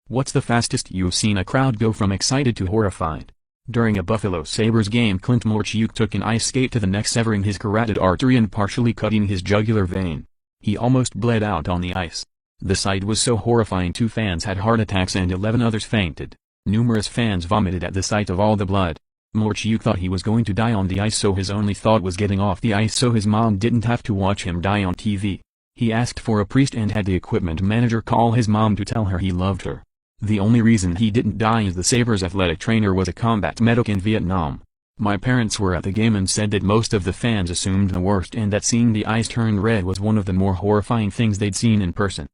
What's the fastest you've seen a crowd go from excited to horrified? During a Buffalo Sabres game, Clint Morchuk took an ice skate to the neck, severing his carotid artery and partially cutting his jugular vein. He almost bled out on the ice. The sight was so horrifying 2 fans had heart attacks and 11 others fainted. Numerous fans vomited at the sight of all the blood. Morchuk thought he was going to die on the ice, so his only thought was getting off the ice so his mom didn't have to watch him die on TV. He asked for a priest and had the equipment manager call his mom to tell her he loved her. The only reason he didn't die is the Sabres athletic trainer was a combat medic in Vietnam. My parents were at the game and said that most of the fans assumed the worst and that seeing the ice turn red was one of the more horrifying things they'd seen in person.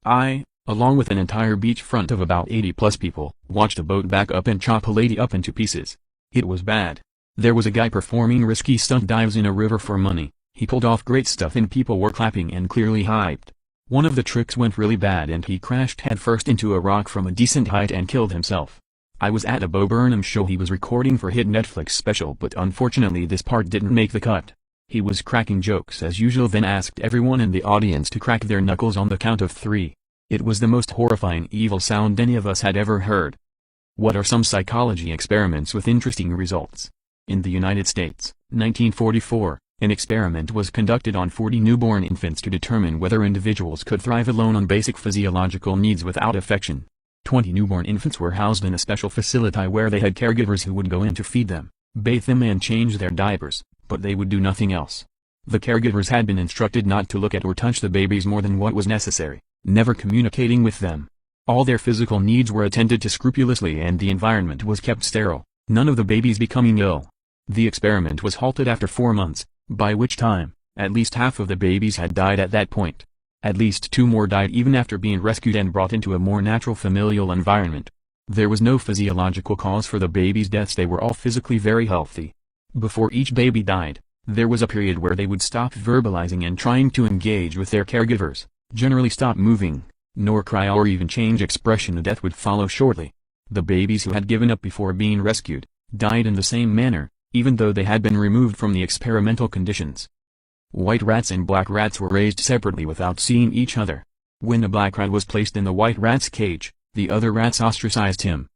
I, along with an entire beachfront of about 80+ people, watched a boat back up and chop a lady up into pieces. It was bad. There was a guy performing risky stunt dives in a river for money. He pulled off great stuff and people were clapping and clearly hyped. One of the tricks went really bad and he crashed headfirst into a rock from a decent height and killed himself. I was at a Bo Burnham show he was recording for hit Netflix special, but unfortunately this part didn't make the cut. He was cracking jokes as usual, then asked everyone in the audience to crack their knuckles on the count of 3. It was the most horrifying evil sound any of us had ever heard. What are some psychology experiments with interesting results? In the United States, 1944, an experiment was conducted on 40 newborn infants to determine whether individuals could thrive alone on basic physiological needs without affection. 20 newborn infants were housed in a special facility where they had caregivers who would go in to feed them, bathe them and change their diapers, but they would do nothing else. The caregivers had been instructed not to look at or touch the babies more than what was necessary, never communicating with them. All their physical needs were attended to scrupulously and the environment was kept sterile, none of the babies becoming ill. The experiment was halted after 4 months, by which time, at least half of the babies had died at that point. At least 2 more died even after being rescued and brought into a more natural familial environment. There was no physiological cause for the babies' deaths, they were all physically very healthy. Before each baby died, there was a period where they would stop verbalizing and trying to engage with their caregivers, generally stop moving, nor cry or even change expression. A death would follow shortly. The babies who had given up before being rescued, died in the same manner, even though they had been removed from the experimental conditions. White rats and black rats were raised separately without seeing each other. When a black rat was placed in the white rat's cage, the other rats ostracized him.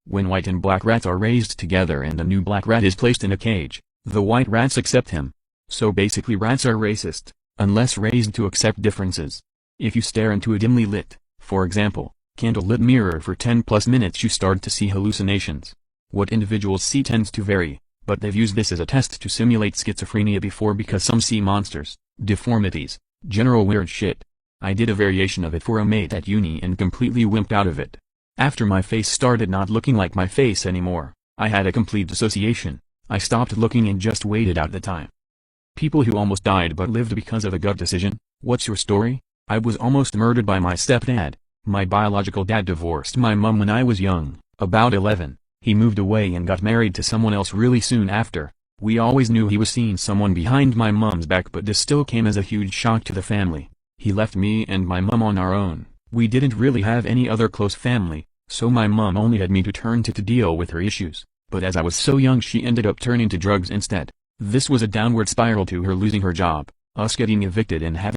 When white and black rats are raised together and a new black rat is placed in a cage, the white rats accept him. So basically rats are racist, unless raised to accept differences. If you stare into a dimly lit, for example, candle-lit mirror for 10+ minutes, you start to see hallucinations. What individuals see tends to vary, but they've used this as a test to simulate schizophrenia before because some see monsters, deformities, general weird shit. I did a variation of it for a mate at uni and completely wimped out of it. After my face started not looking like my face anymore, I had a complete dissociation. I stopped looking and just waited out the time. People who almost died but lived because of a gut decision. What's your story? I was almost murdered by my stepdad. My biological dad divorced my mom when I was young, about 11. He moved away and got married to someone else really soon after. We always knew he was seeing someone behind my mom's back, but this still came as a huge shock to the family. He left me and my mom on our own. We didn't really have any other close family, so my mom only had me to turn to deal with her issues, but as I was so young she ended up turning to drugs instead. This was a downward spiral to her losing her job, us getting evicted and having